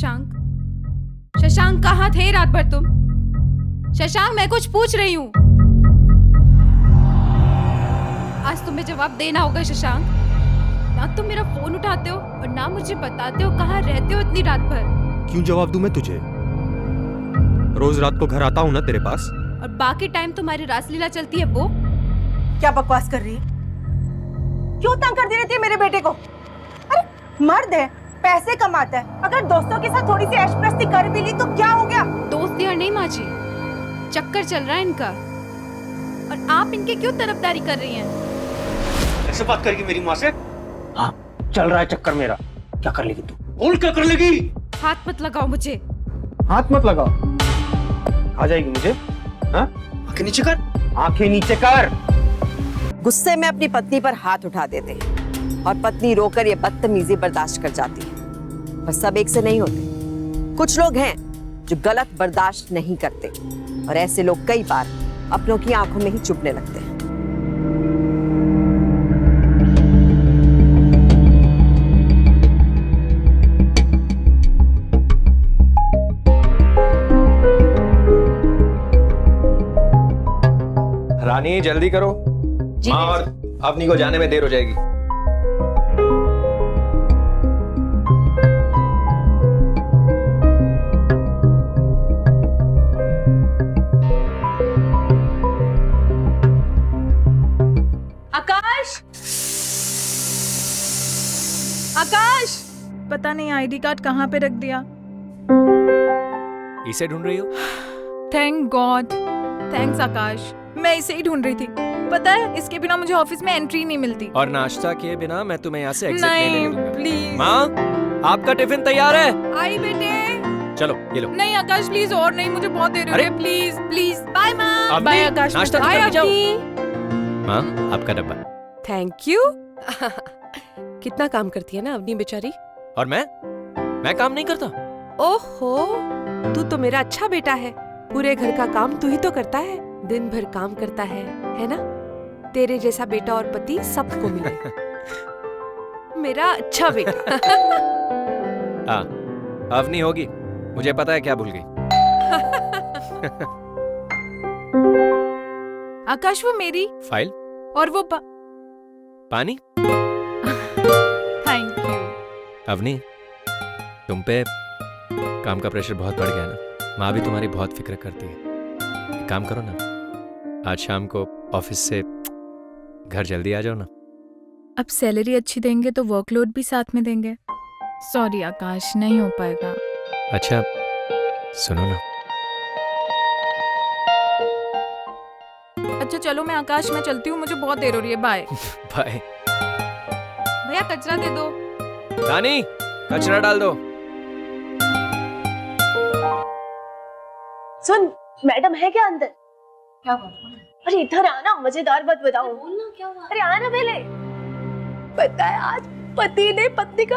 शशांक, शशांक कहाँ थे रात भर तुम? शशांक, मैं कुछ पूछ रही हूँ। आज तुम्हें जवाब देना होगा शशांक। ना तुम मेरा फोन उठाते हो और ना मुझे बताते हो कहाँ रहते हो इतनी रात भर। क्यों जवाब दूं मैं तुझे? रोज रात को घर आता हूँ ना तेरे पास। और बाकी टाइम तुम्हारी रासलीला चलती है वो? क्या बकवास कर रही है? क्यों तंग करती रहती है मेरे बेटे को? अरे मर्द है, पैसे कमाता है, अगर दोस्तों के साथ थोड़ी सी ऐशप्रस्ती कर भी ली तो क्या हो गया? दोस्त यार नहीं माँ जी, चक्कर चल रहा है इनका और आप इनके क्यों तरफदारी कर रही हैं? ऐसे बात करेगी मेरी माँ से? हाँ, चल रहा है चक्कर मेरा। क्या कर लेगी तू? बोल क्या कर लेगी? हाथ मत लगाओ मुझे। हाथ मत लगाओ। आ जाएगी मुझे? हाँ? आंखें नीचे कर। आंखें नीचे कर। गुस्से में अपनी पत्नी पर हाथ उठा देते हैं और पत्नी रोकर ये बदतमीजी बर्दाश्त कर जाती है। पर सब एक से नहीं होते। कुछ लोग हैं जो गलत बर्दाश्त नहीं करते और ऐसे लोग कई बार अपनों की आंखों में ही चुभने लगते हैं। रानी जल्दी करो। माँ और अवनी को जाने में देर हो जाएगी। आकाश, आकाश, पता नहीं आईडी कार्ड कहाँ पे रख दिया। इसे ढूंढ रही हो? Thank God. थैंक्स आकाश, मैं इसे ही ढूंढ रही थी। पता है इसके बिना मुझे ऑफिस में एंट्री नहीं मिलती। और नाश्ता किए बिना मैं तुम्हें यहाँ से एग्जिट नहीं लेने नहीं दूंगा। प्लीज। माँ, आपका टिफिन तैयार है। आई बेटे। चलो ये लो। नहीं आकाश प्लीज, और नहीं, मुझे बहुत देर हो रही है। Please please. बाय माँ। अवनी, बाय आकाश। नाश्ता तो बाय करके जाओ। अवनी। माँ, आपका डब्बा। Thank you. कितना काम करती है ना अवनी बेचारी। और मैं काम नहीं करता। ओहो, तू तो मेरा अच्छा बेटा है। पूरे घर का काम तू ही तो करता है, दिन भर काम करता है ना? तेरे जैसा बेटा और पति सबको मिले। मेरा अच्छा बेटा। हाँ, अवनी होगी, मुझे पता है क्या भूल गई। आकाश वो मेरी फाइल और वो पानी। Thank you. अवनी, तुम पे काम का प्रेशर बहुत बढ़ गया ना। माँ भी तुम्हारी बहुत फिक्र करती है। एक काम करो ना, आज शाम को ऑफिस से घर जल्दी आ जाओ ना। अब सैलरी अच्छी देंगे तो वर्कलोड भी साथ में देंगे। सॉरी आकाश, नहीं हो पाएगा। अच्छा सुनो ना। अच्छा चलो मैं आकाश मैं चलती हूँ, मुझे बहुत देर हो रही है। बाय। बाय। भैया कचरा दे दो। रानी, कचरा डाल दो। सुन, मैडम है क्या अंदर? क्या हुआ? अरे इधर आना, मजेदार बात बताऊं। बोलना क्या हुआ? अरे आना पहले। पता है आज पति ने पत्नी का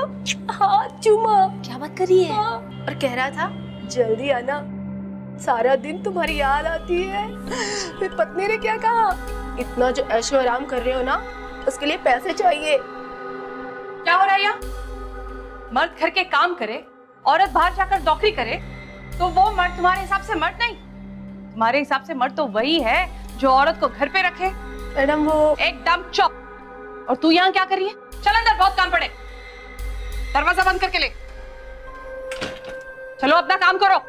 हाथ चूमा। क्या बात करी है? और कह रहा था जल्दी आना, सारा दिन तुम्हारी याद आती है। फिर पत्नी ने क्या कहा? इतना जो ऐशो आराम कर रहे हो ना, उसके लिए पैसे चाहिए। क्या हो रहा है यहाँ? मर्द घर के काम करे, औरत बाहर जाकर नौकरी करे, तो वो मर्द तुम्हारे हिसाब से मर्द नहीं। तुम्हारे हिसाब से मर्द तो वही है जो औरत को घर पे रखे। मैडम वो एकदम चुप। और तू यहाँ क्या कर रही है? चल अंदर, बहुत काम पड़े। दरवाजा बंद करके ले। चलो अपना काम करो।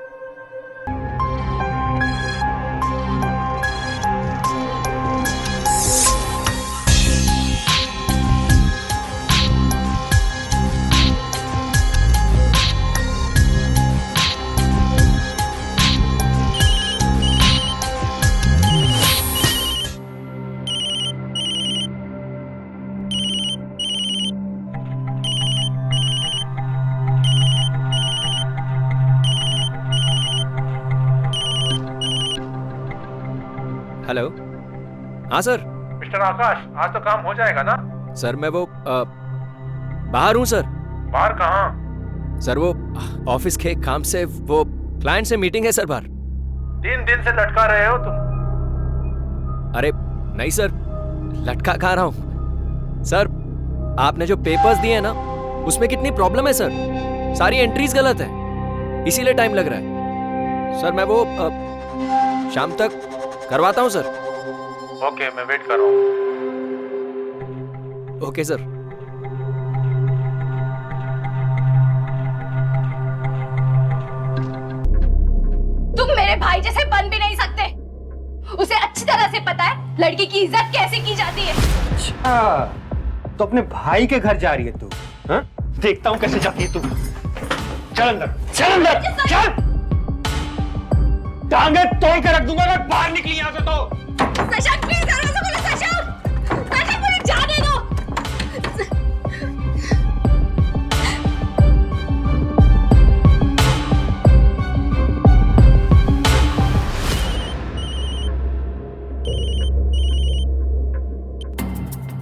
हेलो। हाँ सर। मिस्टर आकाश, आज तो काम हो जाएगा ना? सर मैं वो बाहर हूँ सर। बाहर कहाँ? सर वो ऑफिस के काम से, वो क्लाइंट से मीटिंग है सर बाहर। 3 दिन से लटका रहे हो तुम। अरे नहीं सर, लटका कहाँ रहा हूँ सर। आपने जो पेपर्स दिए हैं ना, उसमें कितनी प्रॉब्लम है सर। सारी एंट्रीज गलत है। इसीलिए टाइम लग रहा है सर। मैं वो शाम तक करवाता हूँ सर। ओके, मैं वेट कर रहा हूँ। Okay sir. तुम मेरे भाई जैसे बन भी नहीं सकते। उसे अच्छी तरह से पता है लड़की की इज्जत कैसे की जाती है। अच्छा, तो अपने भाई के घर जा रही है तू? हाँ? देखता हूँ कैसे जाती है तू। चल अंदर, चल अंदर, चल। टांगे तोड़ के रख दूंगा अगर बाहर निकली यहाँ से तो। शशांक प्लीज ऐसे बोलो। शशांक मुझे जाने दो।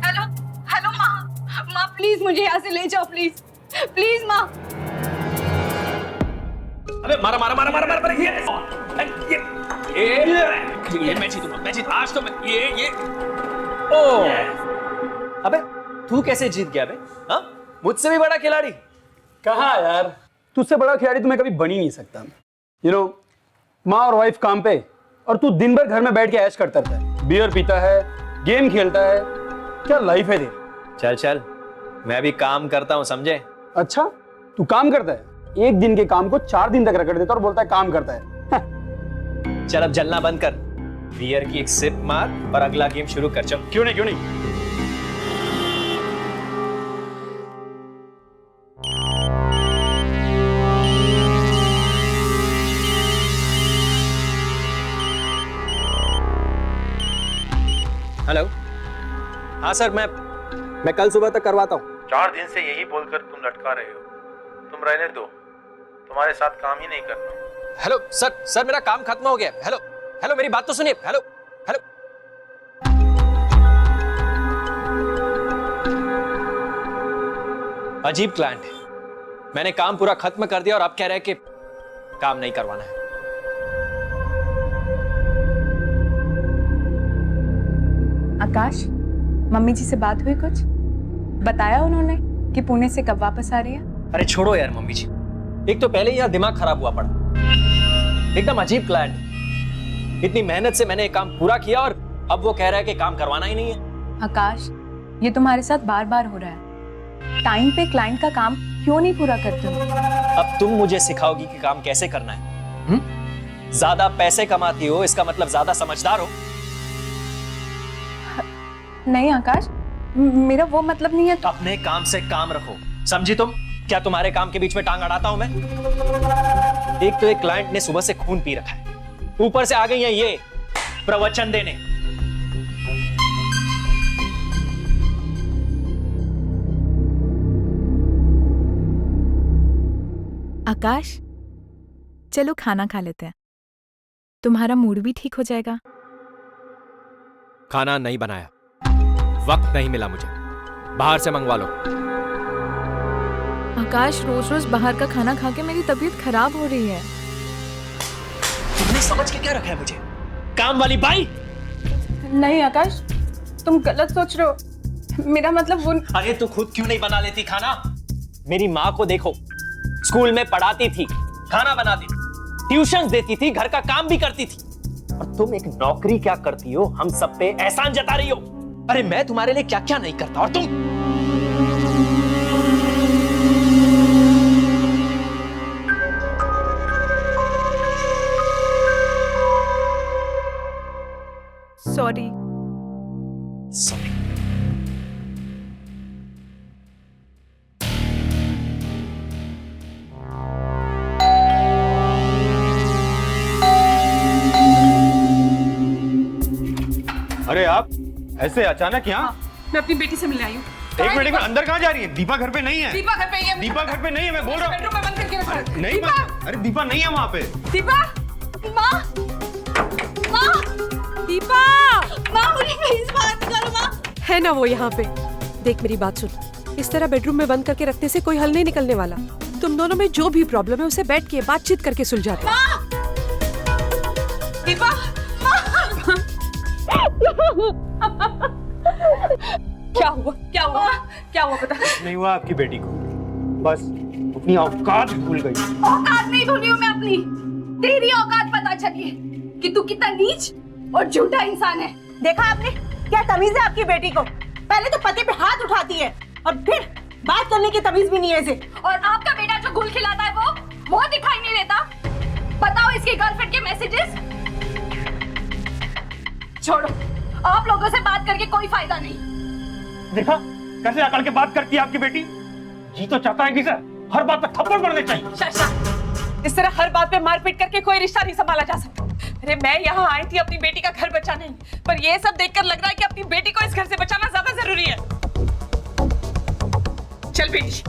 हेलो माँ, माँ प्लीज मुझे यहाँ से ले जाओ, प्लीज प्लीज माँ। अबे मारा मारा मारा मारा मारा ये मैं जीत आज तो मैं ये ओ अबे तू कैसे जीत गया बे? हाँ, मुझसे भी बड़ा खिलाड़ी। कहाँ यार, तुझसे बड़ा खिलाड़ी तो मैं कभी बन ही नहीं सकता। माँ और वाइफ काम पे और तू दिन भर घर में बैठ के ऐश करता रहता है, बियर पीता है, गेम खेलता है। क्या लाइफ है तेरी? चल चल, मैं भी काम करता हूँ समझे। अच्छा, तू काम करता है? एक दिन के काम को 4 दिन तक रगड़ देता और बोलता है काम करता है। चल अब जलना बंद कर, बियर की एक सिप मार और अगला गेम शुरू कर। चल। क्यों नहीं, क्यों नहीं। हेलो। हाँ सर, मैं कल सुबह तक करवाता हूँ। 4 दिन से यही बोलकर तुम लटका रहे हो। तुम रहने दो, तुम्हारे साथ काम ही नहीं करना। हेलो सर मेरा काम खत्म हो गया। हेलो हेलो, मेरी बात तो सुनिए। Hello hello. अजीब क्लाइंट है। मैंने काम पूरा खत्म कर दिया और अब कह रहे हैं कि काम नहीं करवाना है। आकाश, मम्मी जी से बात हुई? कुछ बताया उन्होंने कि पुणे से कब वापस आ रही है? अरे छोड़ो यार मम्मी जी, एक तो पहले ही यार दिमाग खराब हुआ पड़ा। एकदम अजीब क्लाइंट। इतनी मेहनत से मैंने एक काम पूरा किया और अब वो कह रहा है कि काम करवाना ही नहीं है। आकाश, ये तुम्हारे साथ बार बार हो रहा है। टाइम पे क्लाइंट का काम क्यों नहीं पूरा करते हो? अब तुम मुझे सिखाओगी कि काम कैसे करना है? ज्यादा पैसे कमाती हो इसका मतलब ज्यादा समझदार हो? नहीं आकाश, मेरा वो मतलब नहीं है। अपने काम से काम रखो, समझी तुम? क्या तुम्हारे काम के बीच में टांग अड़ाता हूं मैं? एक तो एक क्लाइंट ने सुबह से खून पी रखा है, ऊपर से आ गई है ये प्रवचन देने। आकाश, चलो खाना खा लेते हैं, तुम्हारा मूड भी ठीक हो जाएगा। खाना नहीं बनाया, वक्त नहीं मिला मुझे, बाहर से मंगवा लो। आकाश, रोज रोज बाहर का खाना खा के मेरी तबीयत खराब हो रही है। तुमने समझ के क्या रखा है मुझे? काम वाली बाई? नहीं आकाश, तुम गलत सोच रहे हो। मेरा मतलब वो। अरे तू खुद क्यों नहीं बना लेती खाना? मेरी माँ को देखो, स्कूल में पढ़ाती थी, खाना बनाती थी, ट्यूशन देती थी, घर का काम भी करती थी, और तुम एक नौकरी क्या करती हो? हम सब पे एहसान जता रही हो। अरे मैं तुम्हारे लिए क्या क्या नहीं करता, और तुम? सॉरी। सॉरी। अरे आप ऐसे अचानक यहाँ? मैं अपनी बेटी से मिलने आई हूँ। एक मिनट, अंदर कहाँ जा रही है? दीपा घर पे नहीं है। दीपा घर पे ही है। दीपा घर पे नहीं है, मैं बोल रहा हूँ। बेडरूम में बंद करके रखा है। नहीं, अरे दीपा नहीं है वहाँ पे। दीपा, माँ, माँ, दीपा, माँ मुझे प्लीज बात करो माँ। है ना वो यहाँ पे? देख मेरी बात सुन, इस तरह बेडरूम में बंद करके रखने से कोई हल नहीं निकलने वाला। तुम दोनों में जो भी प्रॉब्लम है उसे बैठ के बातचीत करके सुलझाते हैं। दीपा, क्या हुआ? क्या हुआ? क्या हुआ? पता नहीं हुआ आपकी बेटी को, बस वो अपनी औकात भूल गई। औकात नहीं भूली हूँ मैं अपनी, तेरी औकात पता चली है कि तू कितना नीच और झूठा इंसान है। देखा आपने क्या तमीज है आपकी बेटी को? पहले तो पति पे हाथ उठाती है और फिर बात करने की तमीज भी नहीं है इसे। और आपका बेटा जो घुल खिलाता है वो दिखाई नहीं देता। बताओ इसकी गर्लफ्रेंड के मैसेजेस। छोड़ो, आप लोगों से बात करके कोई फायदा नहीं। देखा कैसे अकड़ के बात करती है आपकी बेटी। जी तो चाहता है कि सर हर बात पे थप्पड़ पड़ने चाहिए। शाशा, इस तरह हर बात पे मारपीट करके कोई रिश्ता नहीं संभाला जा सकता। अरे मैं यहाँ आई थी अपनी बेटी का घर बचाने, पर ये सब देखकर लग रहा है कि अपनी बेटी को इस घर से बचाना ज्यादा जरूरी है। चल बेटी।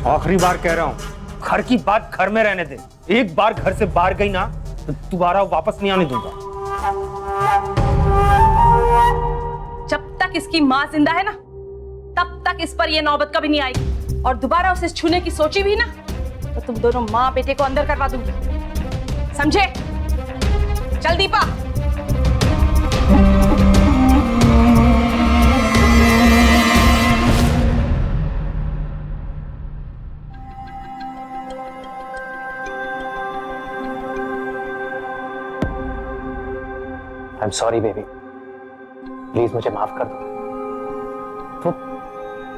आखिरी बार कह रहा हूँ, घर की बात घर में रहने दे। एक बार घर से बाहर गई ना तो दोबारा वापस नहीं आने दूंगा। जब तक इसकी माँ जिंदा है ना, तब तक इस पर यह नौबत कभी नहीं आएगी। और दोबारा उसे छूने की सोची भी ना तो तुम दोनों माँ बेटे को अंदर करवा दूंगी, समझे? चल दीपा। आई एम सॉरी बेबी, प्लीज मुझे माफ कर दो। तो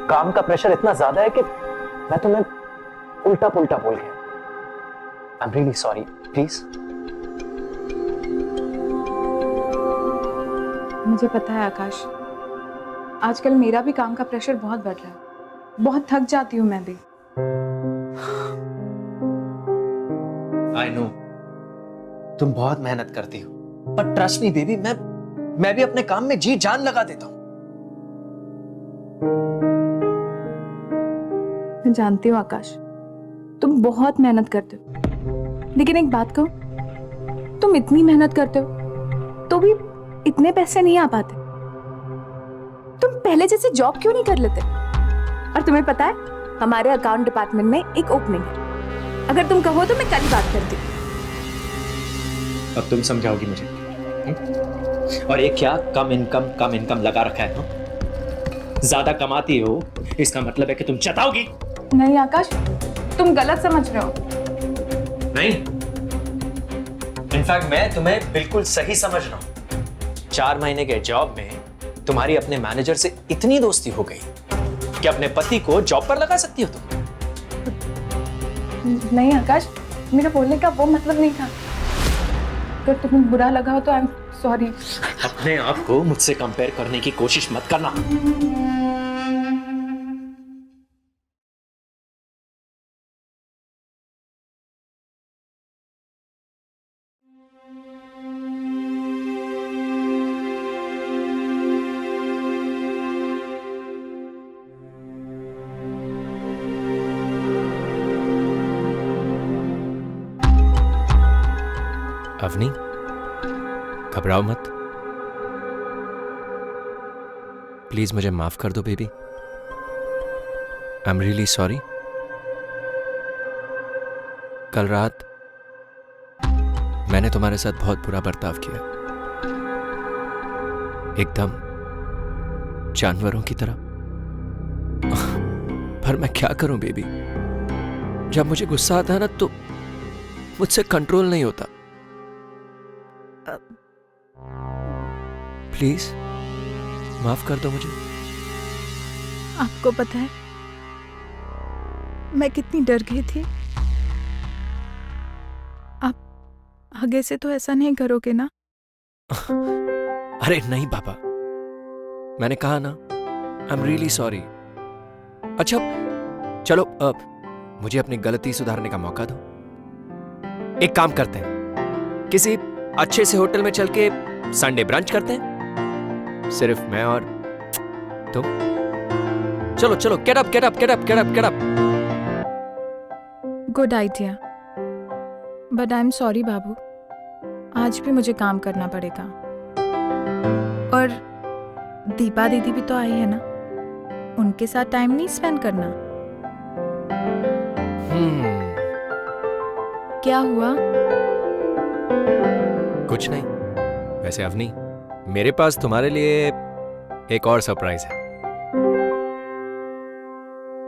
काम का प्रेशर इतना ज्यादा है कि मैं तुम्हें उल्टा पुल्टा बोल गया। I am really sorry, please. मुझे पता है आकाश, आजकल मेरा भी काम का प्रेशर बहुत बढ़ रहा है। बहुत थक जाती हूँ मैं भी। आई नो तुम बहुत मेहनत करती हो, पर ट्रस्ट मी बेबी, मैं भी अपने काम में जी जान लगा देता हूं। मैं जानती हूँ आकाश, तुम बहुत मेहनत करते हो, लेकिन एक बात कहूं, तुम इतनी मेहनत करते हो तो भी इतने पैसे नहीं आ पाते। तुम पहले जैसे जॉब क्यों नहीं कर लेते? और तुम्हें पता है, हमारे अकाउंट डिपार्टमेंट में एक ओपनिंग है। अगर तुम कहो तो मैं कल बात करती हूँ। अब तुम समझाओगी मुझे? और ये क्या कम इनकम लगा रखा है? ज्यादा कमाती हो इसका मतलब है कि तुम चताओगी। नहीं आकाश, तुम गलत समझ रहे हो। नहीं, इनफैक्ट मैं तुम्हें बिल्कुल सही समझ रहा हूं। 4 महीने के जॉब में तुम्हारी अपने मैनेजर से इतनी दोस्ती हो गई कि अपने पति को जॉब पर लगा सकती हो तुम। नहीं आकाश, मेरा बोलने का वो मतलब नहीं था। अगर तुम्हें बुरा लगा हो तो आई एम सॉरी। अपने आप को मुझसे कंपेयर करने की कोशिश मत करना। अवनी, घबराओ मत। प्लीज मुझे माफ कर दो baby. I am really sorry. कल रात मैंने तुम्हारे साथ बहुत बुरा बर्ताव किया, एकदम जानवरों की तरह। पर मैं क्या करूं बेबी, जब मुझे गुस्सा आता है ना तो मुझसे कंट्रोल नहीं होता। प्लीज माफ कर दो मुझे। आपको पता है मैं कितनी डर गई थी। आप आगे से तो ऐसा नहीं करोगे ना? अरे नहीं पापा, मैंने कहा ना, आई एम रियली सॉरी। अच्छा चलो, मुझे अपनी गलती सुधारने का मौका दो। एक काम करते हैं, किसी अच्छे से होटल में चल के संडे ब्रंच करते हैं, सिर्फ मैं और तुम। चलो चलो, get up get up get up get up get up. Good idea, but I am sorry बाबू, आज भी मुझे काम करना पड़ेगा। और दीपा दीदी भी तो आई है ना, उनके साथ टाइम नहीं स्पेंड करना। क्या हुआ? कुछ नहीं। वैसे अवनी, मेरे पास तुम्हारे लिए एक और सरप्राइज है।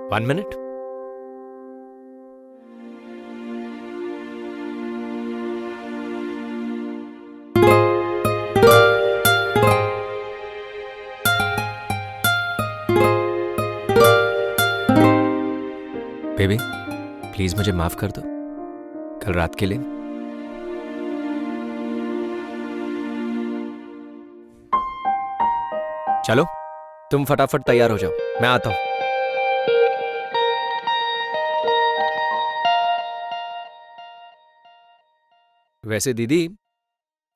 1 मिनट। बेबी प्लीज मुझे माफ कर दो कल रात के लिए। चलो तुम फटाफट तैयार हो जाओ, मैं आता हूं। वैसे दीदी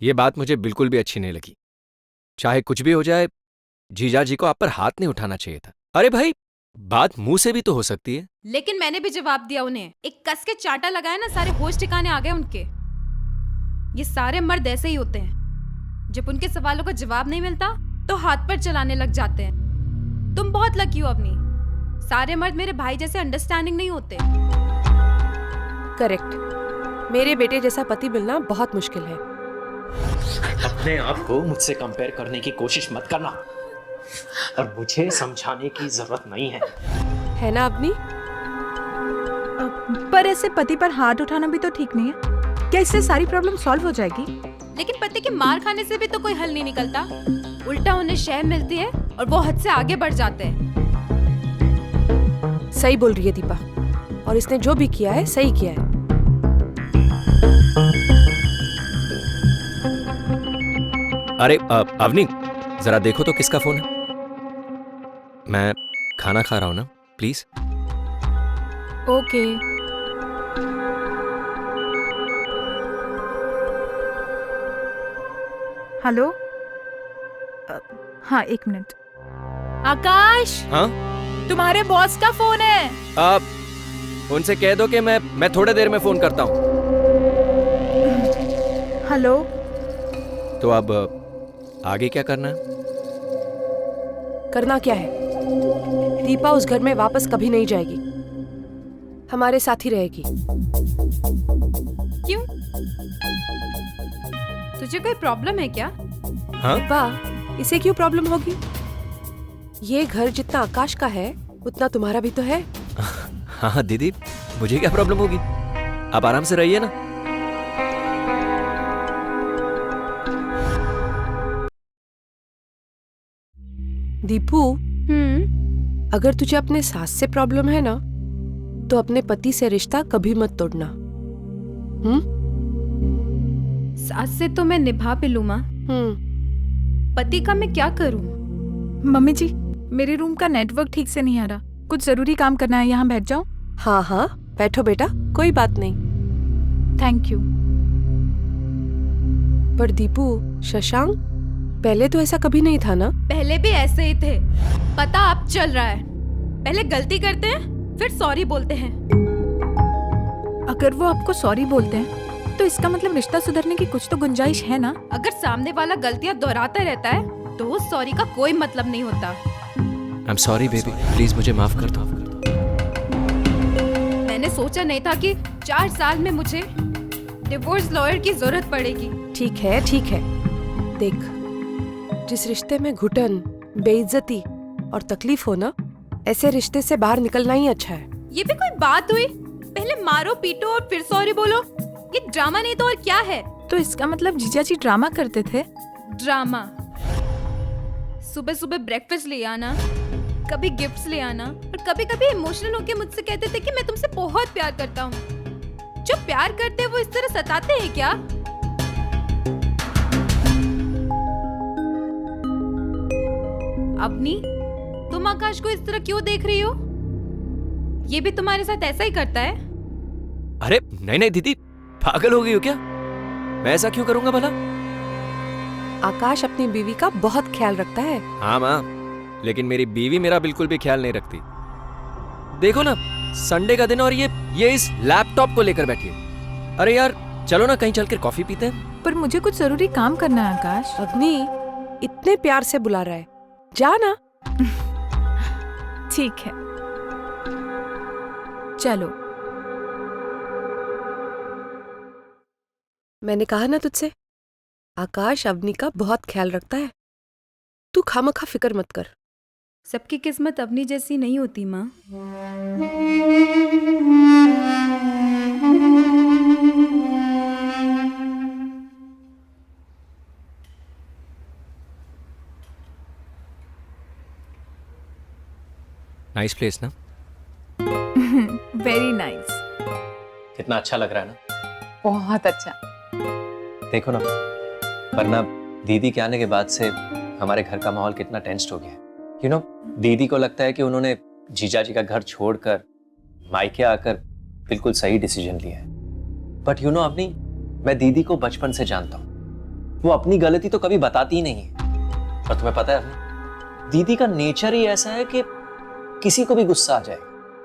ये बात मुझे बिल्कुल भी अच्छी नहीं लगी। चाहे कुछ भी हो जाए जीजा जी को आप पर हाथ नहीं उठाना चाहिए था। अरे भाई बात मुंह से भी तो हो सकती है। लेकिन मैंने भी जवाब दिया उन्हें। एक कस के चाटा लगाया ना, सारे होश ठिकाने आ गए उनके। ये सारे मर्द ऐसे ही होते हैं, जब उनके सवालों का जवाब नहीं मिलता तो हाथ पर चलाने लग जाते हैं। तुम बहुत लकी हो अवनी, सारे मर्द मेरे भाई जैसे अंडरस्टैंडिंग नहीं होते। करेक्ट, मेरे बेटे जैसा पति मिलना बहुत मुश्किल है। अपने आप को मुझसे कंपेयर करने की कोशिश मत करना, और मुझे समझाने की जरूरत नहीं है ना अपनी? पर ऐसे पति पर हाथ उठाना भी तो ठीक नहीं है। क्या इससे सारी प्रॉब्लम सॉल्व हो जाएगी? लेकिन पति के मार खाने से भी तो कोई हल नहीं निकलता। उल्टा उन्हें शय मिलती है और वो हद से आगे बढ़ जाते हैं। सही बोल रही है दीपा, और इसने जो भी किया है सही किया है। अरे अवनी जरा देखो तो किसका फोन है। मैं खाना खा रहा हूं ना, प्लीज। ओके। हेलो। हाँ 1 मिनट। आकाश, हाँ तुम्हारे बॉस का फोन है। आप उनसे कह दो कि मैं थोड़ी देर में फोन करता हूं। हेलो। तो अब आगे क्या करना है? करना क्या है? दीपा उस घर में वापस कभी नहीं जाएगी, हमारे साथ ही रहेगी। क्यों? तुझे कोई प्रॉब्लम है क्या? हाँ? दीपा, इसे क्यों प्रॉब्लम होगी? ये घर जितना आकाश का है उतना तुम्हारा भी तो है। हाँ दीदी, मुझे क्या प्रॉब्लम होगी? आप आराम से रहिए ना। दीपू, अगर तुझे अपने सास से प्रॉब्लम है ना, तो अपने पति से रिश्ता कभी मत तोड़ना। सास से तो मैं निभा भी लूं मां, पति का मैं क्या करूं? मम्मी जी, मेरे रूम का नेटवर्क ठीक से नहीं आ रहा, कुछ जरूरी काम करना है, यहाँ बैठ जाओ। हाँ हाँ बैठो बेटा, कोई बात नहीं। Thank you. पर दीपू, शशांक पहले तो ऐसा कभी नहीं था ना? पहले भी ऐसे ही थे, पता अब चल रहा है। पहले गलती करते हैं फिर सॉरी बोलते हैं। अगर वो आपको सॉरी बोलते हैं तो इसका मतलब रिश्ता सुधरने की कुछ तो गुंजाइश है ना? अगर सामने वाला गलतियां दोहराता रहता है तो उस सॉरी का कोई मतलब नहीं होता। आई एम सॉरी बेबी, प्लीज मुझे माफ कर दो। मैंने सोचा नहीं था कि 4 साल में मुझे डिवोर्स लॉयर की जरूरत पड़ेगी। ठीक है ठीक है, देख, जिस रिश्ते में घुटन, बेइज्जती और तकलीफ हो ना, ऐसे रिश्ते से बाहर निकलना ही अच्छा है। ये भी कोई बात हुई? पहले मारो पीटो और फिर सॉरी बोलो। ये ड्रामा नहीं तो और क्या है? तो इसका मतलब जीजा जी ड्रामा करते थे? ड्रामा? सुबह सुबह ब्रेकफास्ट ले आना, कभी गिफ्ट्स ले आना, और कभी कभी इमोशनल होके मुझसे कहते थे कि मैं तुमसे बहुत प्यार करता हूँ। जो प्यार करते हैं वो इस तरह सताते हैं क्या? अपनी तुम आकाश को इस तरह क्यों देख रही हो? ये भी तुम्हारे साथ ऐसा ही करता है? अरे नहीं नहीं दीदी, पागल हो गई हो क्या? मैं ऐसा क्यों करूंगा भला? आकाश अपनी बीवी का बहुत ख्याल रखता है। हाँ माँ, लेकिन मेरी बीवी मेरा बिल्कुल भी ख्याल नहीं रखती। देखो ना, संडे का दिन और ये इस लैपटॉप को लेकर बैठी है। अरे यार चलो ना कहीं चलकर कॉफी पीते हैं। पर मुझे कुछ जरूरी काम करना है आकाश। अग्नि इतने प्यार से बुला रहा है, जा ना। ठीक है चलो। मैंने कहा ना तुझसे, आकाश अवनी का बहुत ख्याल रखता है। तू खामखा फिक्र मत कर। सबकी किस्मत अपनी जैसी नहीं होती माँ। नाइस प्लेस ना? Very nice. कितना अच्छा लग रहा है ना? बहुत अच्छा। देखो ना, वरना दीदी के आने के बाद से हमारे घर का माहौल कितना टेंस्ड हो गया है। यू नो, दीदी को लगता है कि उन्होंने जीजा जी का घर छोड़कर मायके आकर बिल्कुल सही डिसीजन लिया है। बट यू नो अवनी, मैं दीदी को बचपन से जानता हूँ। वो अपनी गलती तो कभी बताती ही नहीं है। और तुम्हें पता है अवनी, दीदी का नेचर ही ऐसा है कि किसी को भी गुस्सा आ जाए।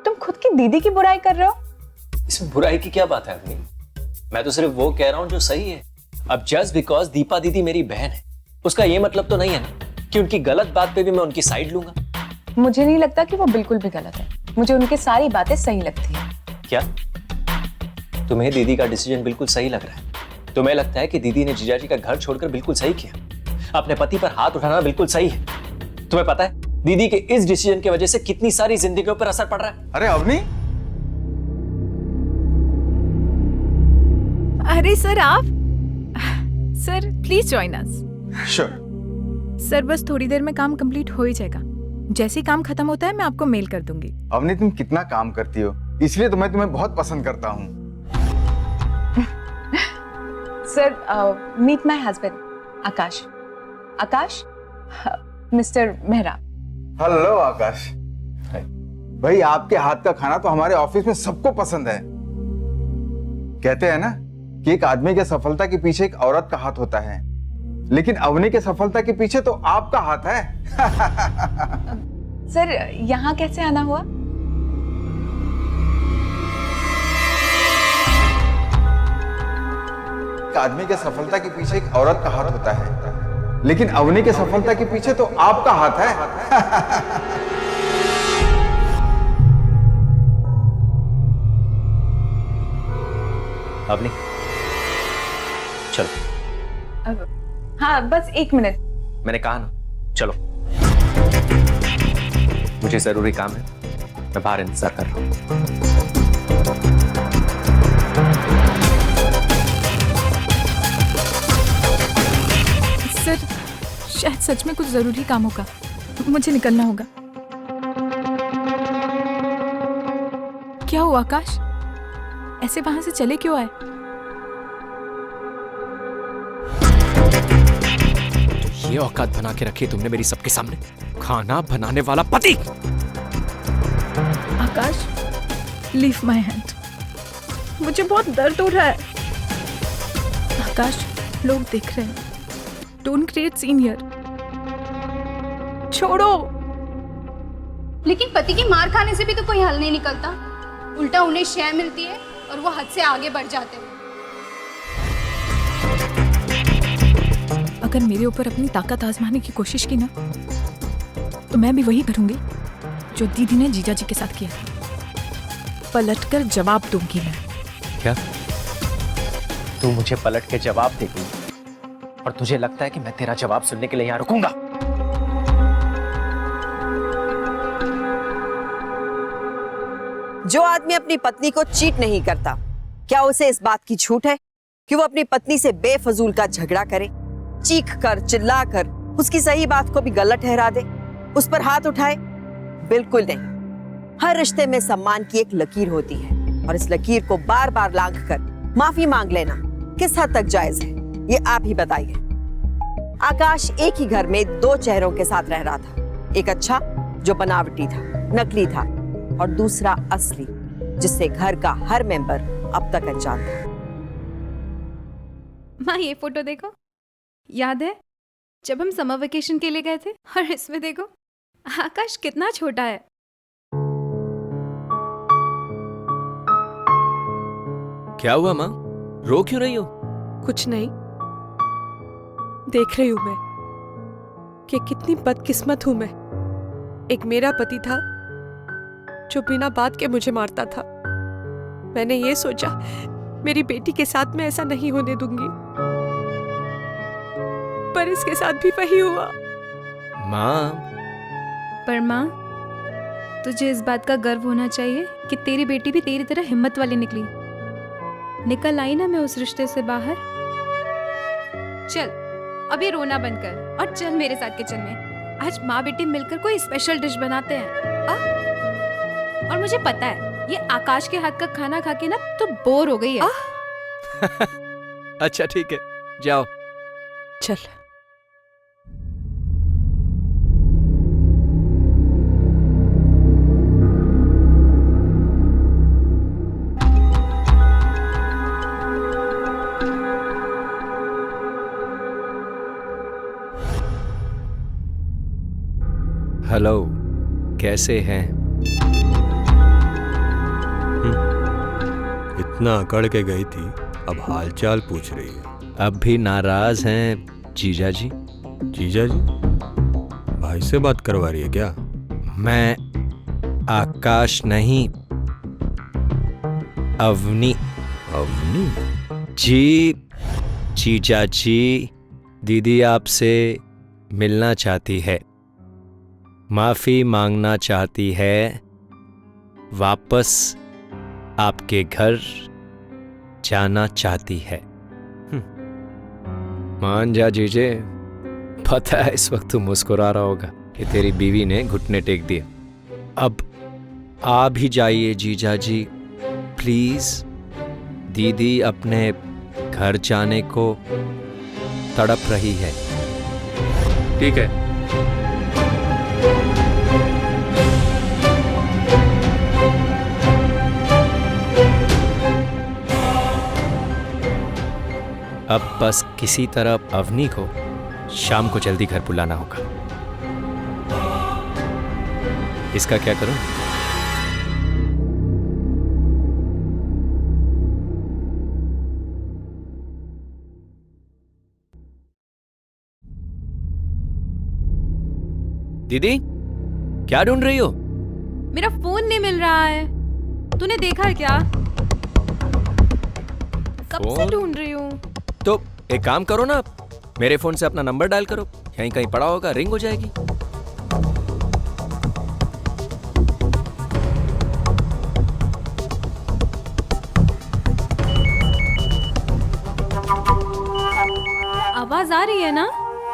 तुम खुद की दीदी की बुराई कर रहे हो? इसमें बुराई की क्या बात है अवनी? मैं तो सिर्फ वो कह रहा हूँ जो सही है। अब जस्ट बिकॉज दीपा दीदी मेरी बहन है, उसका ये मतलब तो नहीं है ना कि उनकी गलत बात पे भी मैं उनकी साइड लूंगा। मुझे नहीं लगता कि वो बिल्कुल भी गलत है। मुझे उनकी सारी बातें सही लगती है। क्या तुम्हें दीदी का डिसीजन बिल्कुल सही लग रहा है? तुम्हें लगता है कि दीदी ने जीजा जी का घर छोड़कर बिल्कुल सही किया? अपने पति पर हाथ उठाना बिल्कुल सही है। तुम्हें पता है दीदी के इस डिसीजन की वजह से कितनी सारी जिंदगियों पर असर पड़ रहा है? अरे अवनी, अरे सर, आप sir please join us. Sure. Sir बस थोड़ी देर में काम कंप्लीट हो ही जाएगा। जैसे ही काम खत्म होता है मैं आपको मेल कर दूंगी। अवनी, तुम कितना काम करती हो, इसलिए तो मैं तुम्हें बहुत पसंद करता हूँ। Sir meet my husband Akash. Akash, mister Mehra. Hello Akash. भाई, आपके हाथ का खाना तो हमारे ऑफिस में सबको पसंद है। कहते हैं ना कि एक आदमी की सफलता के पीछे एक औरत का हाथ होता है, लेकिन अवनी के सफलता के पीछे तो आपका हाथ है। सर यहाँ कैसे आना हुआ? एक आदमी के सफलता के पीछे एक औरत का हाथ होता है, लेकिन अवनी के सफलता के पीछे तो आपका हाथ है। अवनी चलो। हाँ बस 1 मिनट। मैंने कहा ना, चलो। मुझे जरूरी काम है, मैं बाहर इंतजार कर रहा हूँ। सर शायद सच में कुछ जरूरी काम होगा, मुझे निकलना होगा। क्या हुआ आकाश, ऐसे वहां से चले क्यों आए? ये औकात बना के रखी तुमने मेरी सबके सामने, खाना बनाने वाला पति। आकाश लीव माय हैंड, मुझे बहुत दर्द हो रहा है। आकाश लोग देख रहे हैं, डोंट क्रिएट सीन हियर, छोड़ो। लेकिन पति की मार खाने से भी तो कोई हल नहीं निकलता, उल्टा उन्हें शय मिलती है और वो हद से आगे बढ़ जाते हैं। अगर मेरे ऊपर अपनी ताकत आजमाने की कोशिश की ना, तो मैं भी वही करूंगी जो दीदी ने जीजा जी के साथ किया। पलटकर जवाब दूंगी मैं। क्या तू मुझे पलट के जवाब देगी? और तुझे लगता है कि मैं तेरा जवाब सुनने के लिए यहां रुकूंगा? जो आदमी अपनी पत्नी को चीट नहीं करता, क्या उसे इस बात की छूट है कि वो अपनी पत्नी से बेफजूल का झगड़ा करे, चीख कर चिल्ला कर उसकी सही बात को भी गलत ठहरा दे, उस पर हाथ उठाए? बिल्कुल नहीं। हर रिश्ते में सम्मान की एक लकीर होती है, और इस लकीर को बार बार लांघ कर माफी मांग लेना किस हद तक जायज है, ये आप ही बताइए। आकाश एक ही घर में 2 चेहरों के साथ रह रहा था, एक अच्छा जो बनावटी था, नकली था, और दूसरा असली जिससे घर का हर मेंबर अब तक अनजान था। माँ ये फोटो देखो, याद है जब हम समर वेकेशन के लिए गए थे? और इसमें देखो आकाश कितना छोटा है। क्या हुआ माँ, रो क्यों रही हो? कुछ नहीं, देख रही हूं मैं कि कितनी बदकिस्मत हूं मैं। एक मेरा पति था जो बिना बात के मुझे मारता था। मैंने ये सोचा मेरी बेटी के साथ मैं ऐसा नहीं होने दूंगी, पर इसके साथ भी वही हुआ। माँ पर माँ, तुझे इस बात का गर्व होना चाहिए कि तेरी बेटी भी तेरी तरह हिम्मत वाली निकली। निकल आई ना मैं उस रिश्ते से बाहर। चल अब ये रोना बंद कर और चल मेरे साथ किचन में। आज माँ बेटी मिलकर कोई स्पेशल डिश बनाते हैं। और मुझे पता है ये आकाश के हाथ का खाना खा के ना तो बोर हो गई है। अच्छा ठीक है, जाओ। चल। हेलो, कैसे हैं? इतना अकड़ के गई थी, अब हालचाल पूछ रही है। अब भी नाराज हैं जीजा जी? जीजा जी? भाई से बात करवा रही है क्या? मैं आकाश नहीं, अवनी। अवनी? जी जीजा जी, दीदी आपसे मिलना चाहती है, माफी मांगना चाहती है, वापस आपके घर जाना चाहती है। मान जा जीजे, पता है इस वक्त तू मुस्कुरा रहा होगा कि तेरी बीवी ने घुटने टेक दिए। अब आ भी जाइए जीजा जी प्लीज। दीदी अपने घर जाने को तड़प रही है। ठीक है। अब बस किसी तरह अवनी को शाम को जल्दी घर बुलाना होगा। इसका क्या करूं? दीदी क्या ढूंढ रही हो? मेरा फोन नहीं मिल रहा है, तूने देखा है क्या? कब से फोन? ढूंढ रही हूँ। तो एक काम करो ना, मेरे फोन से अपना नंबर डायल करो, यहीं कहीं पड़ा होगा, रिंग हो जाएगी। आवाज आ रही है ना?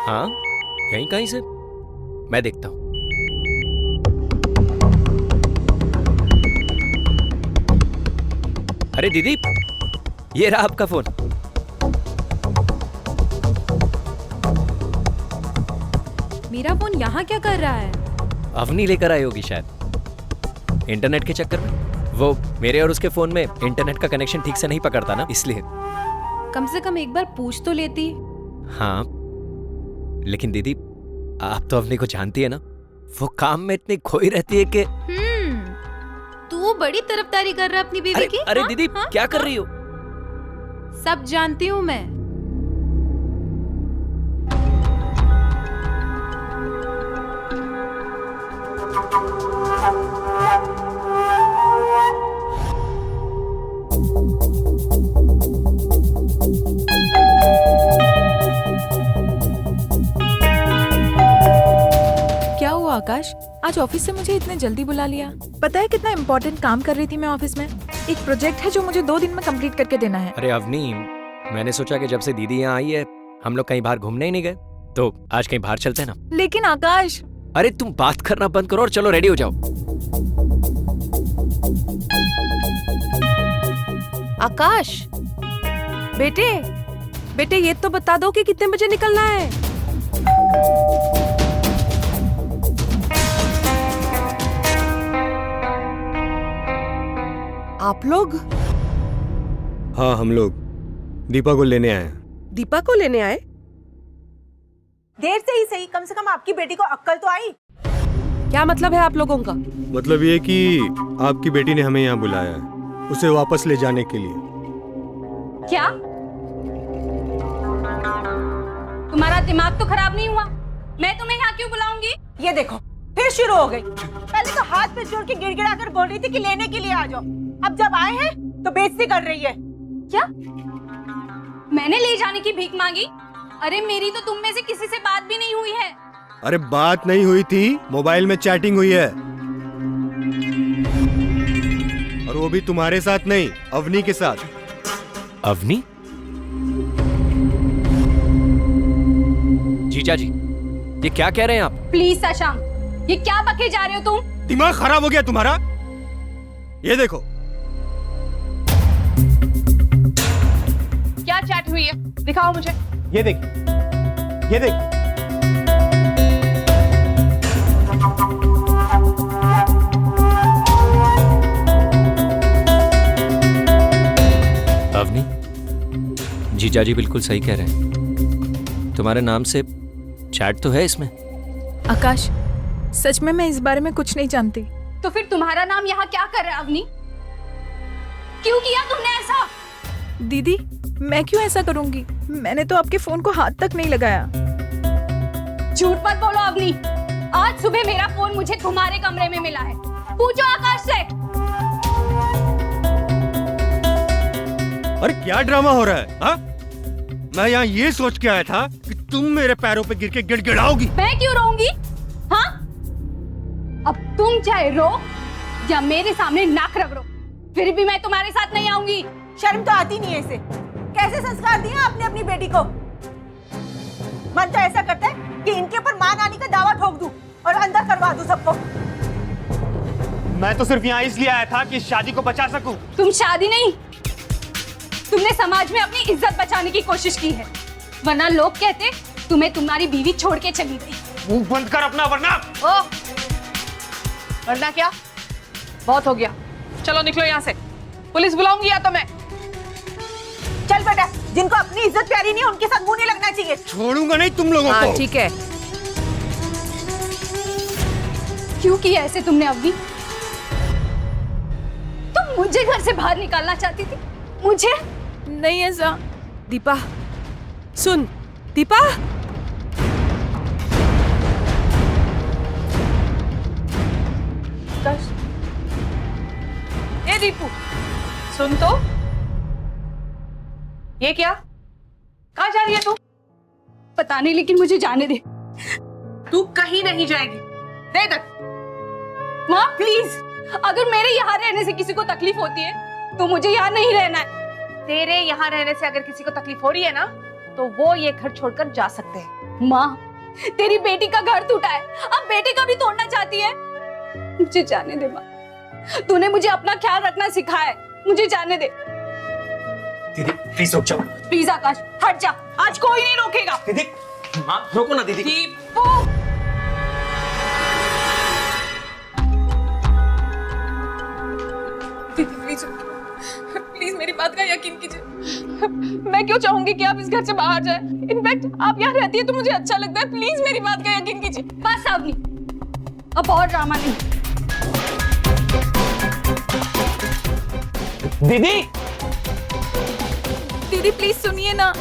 हाँ, यहीं कहीं से। मैं देखता हूं। अरे दीदी, ये रहा आपका फोन। मेरा फोन यहाँ क्या कर रहा है? अवनी लेकर आई होगी शायद, इंटरनेट के चक्कर में। वो मेरे और उसके फोन में इंटरनेट का कनेक्शन ठीक से नहीं पकड़ता ना, इसलिए। कम से कम एक बार पूछ तो लेती। हाँ, लेकिन दीदी आप तो अवनी को जानती है ना, वो काम में इतनी खोई रहती है कि। तू बड़ी तरफदारी कर रहा है अपनी बीवी की। अरे दीदी क्या कर रही हो? सब जानती हूँ मैं। क्या हुआ आकाश, आज ऑफिस से मुझे इतने जल्दी बुला लिया? पता है कितना इम्पोर्टेंट काम कर रही थी मैं ऑफिस में। एक प्रोजेक्ट है जो मुझे 2 दिन में कंप्लीट करके देना है। अरे अवनी, मैंने सोचा कि जब से दीदी यहाँ आई है हम लोग कहीं बाहर घूमने ही नहीं गए, तो आज कहीं बाहर चलते हैं ना। लेकिन आकाश। अरे तुम बात करना बंद करो और चलो रेडी हो जाओ। आकाश, बेटे बेटे ये तो बता दो कि कितने बजे निकलना है। आप लोग? हाँ, हम लोग दीपा को लेने आए हैं। दीपा को लेने आए? देर से ही सही, कम से कम आपकी बेटी को अक्ल तो आई। क्या मतलब है आप लोगों का? मतलब ये कि आपकी बेटी ने हमें यहाँ बुलाया है, उसे वापस ले जाने के लिए। क्या? तुम्हारा दिमाग तो खराब नहीं हुआ? मैं तुम्हें यहाँ क्यों बुलाऊंगी? ये देखो फिर शुरू हो गई। पहले तो हाथ पे जोड़ के गिड़गिड़ा कर बोल रही थी कि लेने के लिए आ जाओ, अब जब आए हैं तो बेइज्जती कर रही है। क्या? मैंने ले जाने की भीख मांगी? अरे मेरी तो तुम में से किसी से बात भी नहीं हुई है। अरे बात नहीं हुई थी, मोबाइल में चैटिंग हुई है। और वो भी तुम्हारे साथ नहीं, अवनी के साथ। अवनी? जीजा जी, ये क्या कह रहे हैं आप? प्लीज शशांक, ये क्या बके जा रहे हो तुम? दिमाग खराब हो गया तुम्हारा? ये देखो। क्या चैट हुई है, दिखाओ मुझे। ये देखिए, ये देखिए। अवनी, जीजा जी बिल्कुल सही कह रहे हैं। तुम्हारे नाम से चैट तो है इसमें। आकाश, सच में मैं इस बारे में कुछ नहीं जानती। तो फिर तुम्हारा नाम यहाँ क्या कर रहा है अवनी? क्यों किया तुमने ऐसा? दीदी, मैं क्यों ऐसा करूंगी? मैंने तो आपके फोन को हाथ तक नहीं लगाया। झूठ मत बोलो अवनी। आज सुबह मेरा फोन मुझे तुम्हारे कमरे में मिला है। पूछो आकाश से। अरे क्या ड्रामा हो रहा है? हा? मैं यहाँ ये सोच के आया था कि तुम मेरे पैरों पे गिर के गिड़गिड़ाओगी। मैं क्यों रोऊंगी? हाँ? अब तुम चाहे रो या मेरे सामने नाक रगड़ो, फिर भी मैं तुम्हारे साथ नहीं आऊंगी। शर्म तो आती नहीं है इसे। कैसे संस्कार दिए आपने अपनी बेटी को? मन तो ऐसा करता है कि इनके ऊपर मां नानी का दावा ठोक दूं और अंदर करवा दूं सबको। मैं तो सिर्फ यहाँ इसलिए आया था कि इस शादी को बचा सकूं। तुम शादी नहीं, तुमने समाज में अपनी इज्जत बचाने की कोशिश की है, वरना लोग कहते तुम्हें तुम्हारी बीवी छोड़ के चली गई। मुंह बंद कर अपना, वरना। ओ, वरना क्या? बहुत हो गया, चलो निकलो यहाँ से। पुलिस बुलाऊंगी या तो मैं। चल बेटा, जिनको अपनी इज्जत प्यारी नहीं है उनके साथ मुंह नहीं लगना चाहिए। छोड़ूंगा नहीं तुम लोगों को। ठीक है। क्यों किया ऐसे तुमने अवनी? तुम मुझे घर से बाहर निकालना चाहती थी, मुझे? नहीं ऐसा। दीपा, सुन। दीपा, ए दीपू, सुन तो। ये क्या? कहाँ जा रही है तू? पता नहीं, लेकिन मुझे जाने दे। तू कहीं नहीं जाएगी। दे तक। माँ प्लीज, अगर मेरे यहाँ रहने से किसी को तकलीफ होती है तो मुझे यहाँ नहीं रहना है। तेरे यहाँ रहने से अगर किसी को तकलीफ हो रही है ना, तो वो ये घर छोड़कर जा सकते हैं। माँ, तेरी बेटी का घर टूटा है, अब बेटी का भी तोड़ना चाहती है। मुझे जाने दे माँ, तूने मुझे अपना ख्याल रखना सिखाया है, मुझे जाने दे। दीदी प्लीज रुक जाओ। प्लीज आकाश, हट जा, आज कोई नहीं रोकेगा। दीदी, माँ रोको ना दीदी। दीपू, दीदी प्लीज, प्लीज मेरी बात का यकीन कीजिए। मैं क्यों चाहूंगी कि आप इस घर से बाहर जाएं? इनफैक्ट आप यहाँ रहती है तो मुझे अच्छा लगता है। प्लीज मेरी बात का यकीन कीजिए। बस अवनी, अब और ड्रामा नहीं। दीदी, दीदी प्लीज सुनिए ना।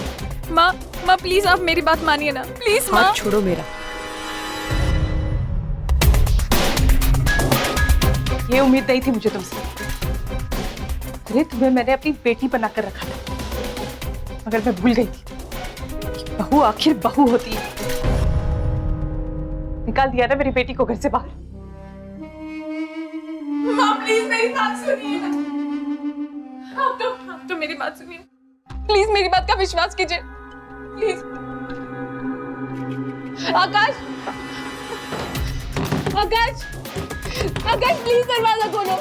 माँ, माँ प्लीज आप मेरी बात मानिए ना, प्लीज माँ। हाथ छोड़ो मेरा। ये उम्मीद नहीं थी मुझे तुमसे। अरे तुम्हें मैंने अपनी बेटी बनाकर रखा था, मगर मैं भूल गई थी कि बहू आखिर बहू होती है। निकाल दिया ना मेरी बेटी को घर से बाहर। माँ प्लीज मेरी बात सुनिए ना। आप तो मेरी बात सुनिए, प्लीज मेरी बात का विश्वास कीजिए, please. Akash, Akash, Akash please दरवाजा खोलो।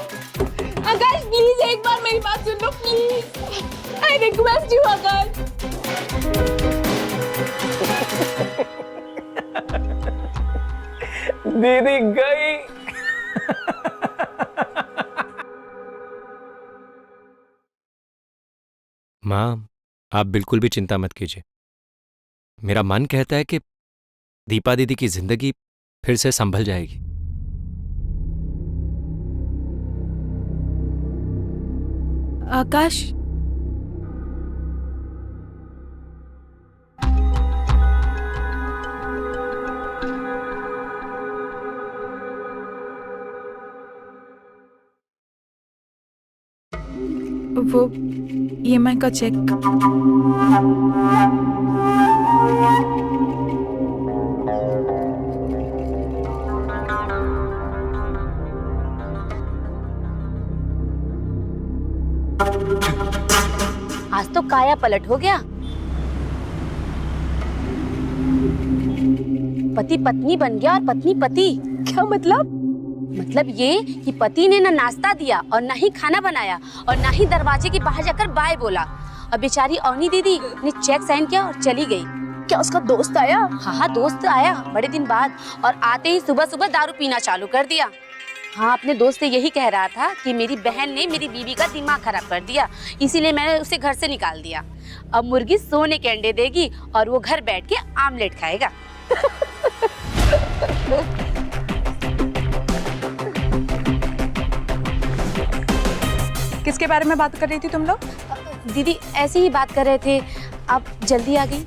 आकाश प्लीज एक बार मेरी बात सुन लो, प्लीज। आई रिक्वेस्ट यू आकाश। दीदी गई। माँ, आप बिल्कुल भी चिंता मत कीजिए। मेरा मन कहता है कि दीपा दीदी की जिंदगी फिर से संभल जाएगी। आकाश, वो EMI का चेक। काया पलट हो गया। पति पत्नी बन गया और पत्नी पति। क्या मतलब? मतलब ये कि पति ने ना नाश्ता दिया और ना ही खाना बनाया और ना ही दरवाजे के बाहर जाकर बाय बोला। और बेचारी अवनी दीदी ने चेक साइन किया और चली गई। क्या उसका दोस्त आया? हाँ, दोस्त आया बड़े दिन बाद, और आते ही सुबह सुबह दारू पीना चालू कर दिया। हाँ, अपने दोस्त से यही कह रहा था कि मेरी बहन ने मेरी बीवी का दिमाग खराब कर दिया, इसीलिए मैंने उसे घर से निकाल दिया। अब मुर्गी सोने के अंडे देगी और वो घर बैठ के आमलेट खाएगा। किसके बारे में बात कर रही थी तुम लोग? दीदी ऐसे ही बात कर रहे थे, आप जल्दी आ गई।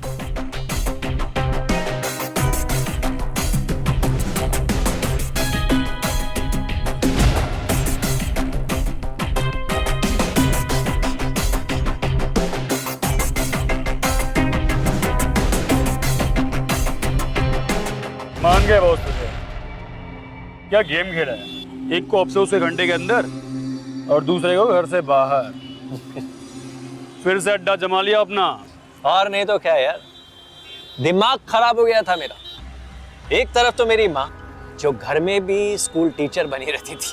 मान गए बॉस तुझे? क्या गेम खेला है? एक को अफसोस के घंटे के अंदर और दूसरे को घर से बाहर। फिर से अड्डा जमा लिया अपना। और नहीं तो क्या यार, दिमाग खराब हो गया था मेरा। एक तरफ तो मेरी माँ जो घर में भी स्कूल टीचर बनी रहती थी,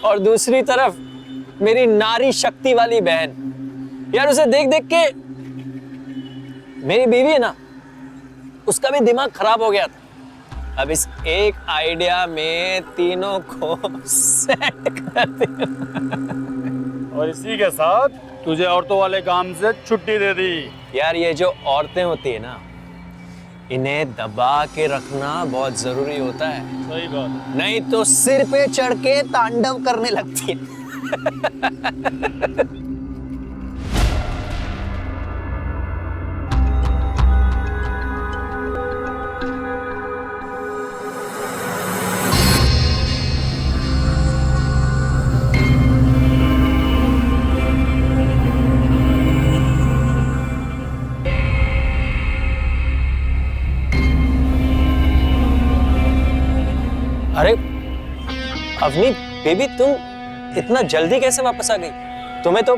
और दूसरी तरफ मेरी नारी शक्ति वाली बहन। यार उसे देख देख के मेरी बीवी है ना, उसका भी दिमाग खराब हो गया था। अब इस एक आइडिया में तीनों को सेट कर दिया। और इसी के साथ तुझे औरतों वाले काम से छुट्टी दे दी। यार ये जो औरतें होती है ना, इन्हें दबा के रखना बहुत जरूरी होता है। सही बात। नहीं तो सिर पे चढ़ के तांडव करने लगती है। अरे अवनी बेबी, तुम इतना जल्दी कैसे वापस आ गई? तुम्हें तो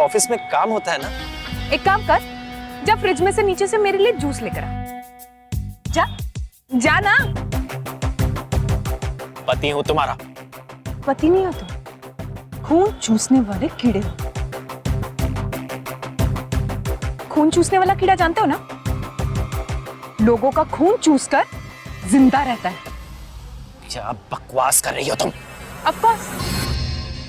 ऑफिस में काम होता है ना। एक काम कर, जा फ्रिज में से नीचे से मेरे लिए जूस लेकर आ। जा जा ना। पति हूं तुम्हारा। पति नहीं हो तुम, खून चूसने वाले कीड़े। खून चूसने वाला कीड़ा जानते हो ना? लोगों का खून चूसकर जिंदा रहता है। क्या बकवास कर रही हो तुम? ऑफ कोर्स,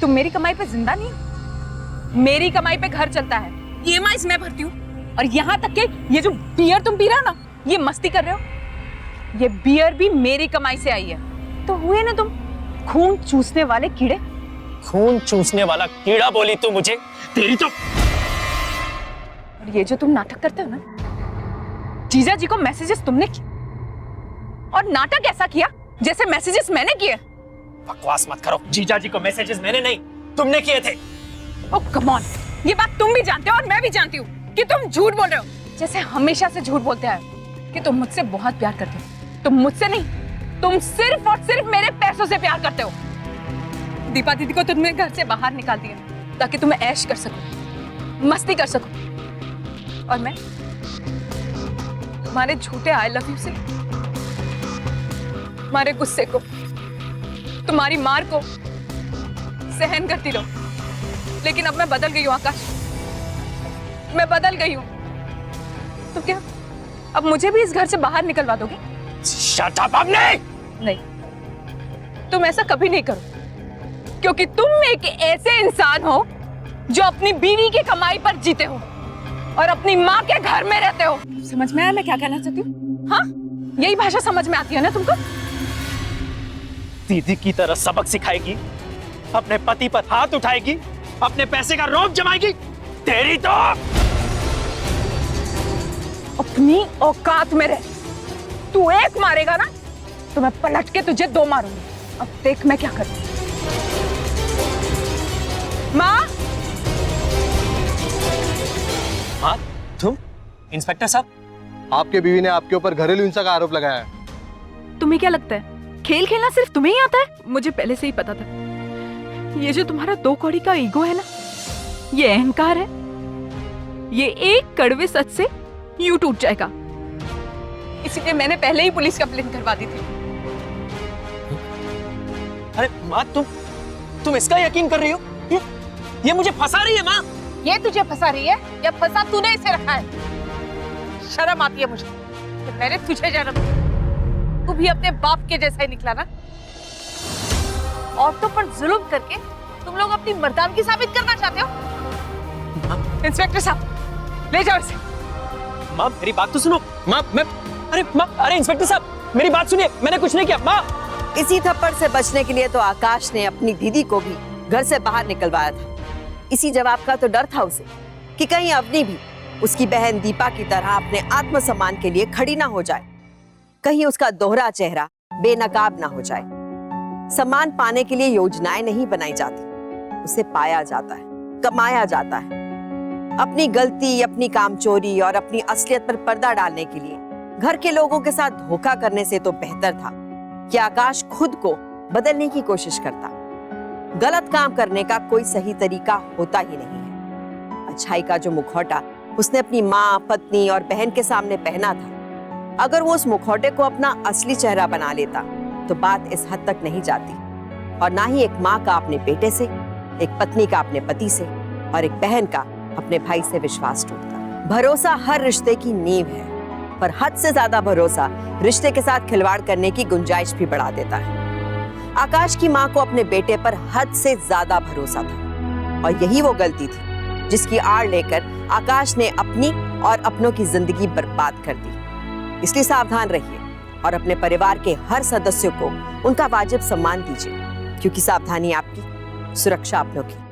तुम मेरी कमाई पे जिंदा नहीं। मेरी कमाई पे घर चलता है, ईएमआईज मैं भरती हूँ, और यहाँ तक के ये जो बियर तुम पी रहे हो ना, ये मस्ती कर रहे हो, ये बियर भी मेरी कमाई से आई है। तो हुए ना तुम खून चूसने वाले कीड़े। खून चूसने वाला कीड़ा बोली तू मुझे? तेरी तो। और ये जो तुम नाटक करते हो ना, जीजा जी को मैसेजेस तुमने किए, और नाटक ऐसा किया जैसे मैसेजेस मैंने किए। बकवास मत करो। जीजा जी को मैसेजेस मैंने नहीं, तुमने किए थे। ओह कम ऑन, ये बात तुम भी जानते हो और मैं भी जानती हूँ कि तुम झूठ बोल रहे हो, जैसे हमेशा से झूठ बोलते आए कि तुम मुझसे बहुत प्यार करते हो। तुम मुझसे नहीं, तुम सिर्फ और सिर्फ मेरे पैसों से प्यार करते हो। दीपा दीदी को तुमने घर से बाहर निकाल दिया ताकि तुम्हें ऐश कर सको, मस्ती कर सको, और मैं तुम्हारे झूठे आई लव यू से, तुम्हारे गुस्से को, तुम्हारी मार को सहन करती रहो। लेकिन अब मैं बदल गई हूँ आकाश, मैं बदल गई हूँ। तो क्या अब मुझे भी इस घर से बाहर निकलवा दोगे? Shut up Avni! नहीं, तुम ऐसा कभी नहीं करो, क्योंकि तुम एक ऐसे इंसान हो जो अपनी बीवी की कमाई पर जीते हो और अपनी माँ के घर में रहते हो। समझ में आया मैं क्या कहना चाहती हूँ? हाँ, यही भाषा समझ में आती है ना तुमको? दीदी की तरह सबक सिखाएगी, अपने पति पर हाथ उठाएगी, अपने पैसे का रौब जमाएगी। तेरी तो अपनी औकात में रह। तू एक मारेगा ना तो मैं पलट के तुझे दो मारूंगी। अब देख मैं क्या करती हूँ। माँ! हाँ, तुम इंस्पेक्टर साहब? आपके बीवी ने आपके ऊपर घरेलू हिंसा का आरोप लगाया है। तुम्हें क्या लगता है खेल खेलना सिर्फ तुम्हें ही आता है? मुझे पहले से ही पता था। ये जो तुम्हारा दो कौड़ी का ईगो है ना, ये अहंकार है, ये एक कड़वे सच से यूं टूट जाएगा। इसलिए मैंने पहले ही पुलिस कंप्लेन करवा दी थी। अरे माँ, तुम इसका यकीन कर रही हो? ये मुझे फंसा रही है माँ। ये तुझे फंसा रही है या फंसा तूने इसे रखा है? शर्म आती है मुझे कि मैंने तुझे जन्म दिया। तू भी अपने बाप के जैसा ही निकला ना। औरतों पर जुल्म करके तुम लोग अपनी मर्दानगी साबित करना चाहते हो। इंस्पेक्टर साहब, ले जाओ इसे। माँ मेरी बात तो सुनो। माँ अरे इंस्पेक्टर साहब मेरी बात सुनिए, मैंने कुछ नहीं किया माँ। इसी थप्पड़ से बचने के लिए तो आकाश ने अपनी दीदी को भी घर से बाहर निकलवाया था। इसी जवाब का तो डर था उसे कि कहीं अवनी भी उसकी बहन दीपा की तरह अपने आत्मसम्मान के लिए खड़ी ना हो जाए, कहीं उसका दोहरा चेहरा बेनकाब ना हो जाए। सम्मान पाने के लिए योजनाएं नहीं बनाई जाती, उसे पाया जाता है, कमाया जाता है। अपनी गलती, अपनी कामचोरी और अपनी असलियत पर पर्दा डालने के लिए घर के लोगों के साथ धोखा करने से तो बेहतर था कि आकाश खुद को बदलने की कोशिश करता। गलत काम करने का कोई सही तरीका होता ही नहीं है। अच्छाई का जो मुखौटा उसने अपनी माँ, पत्नी और बहन के सामने पहना था, अगर वो उस मुखौटे को अपना असली चेहरा बना लेता तो बात इस हद तक नहीं जाती, और ना ही एक माँ का अपने बेटे से, एक पत्नी का अपने पति से और एक बहन का अपने भाई से विश्वास टूटता। भरोसा हर रिश्ते की नींव है, पर हद से ज्यादा भरोसा रिश्ते के साथ खिलवाड़ करने की गुंजाइश भी बढ़ा देता है। आकाश की माँ को अपने बेटे पर हद से ज्यादा भरोसा था, और यही वो गलती थी जिसकी आड़ लेकर आकाश ने अपनी और अपनों की जिंदगी बर्बाद कर दी। इसलिए सावधान रहिए और अपने परिवार के हर सदस्य को उनका वाजिब सम्मान दीजिए, क्योंकि सावधानी आपकी, सुरक्षा अपनों की।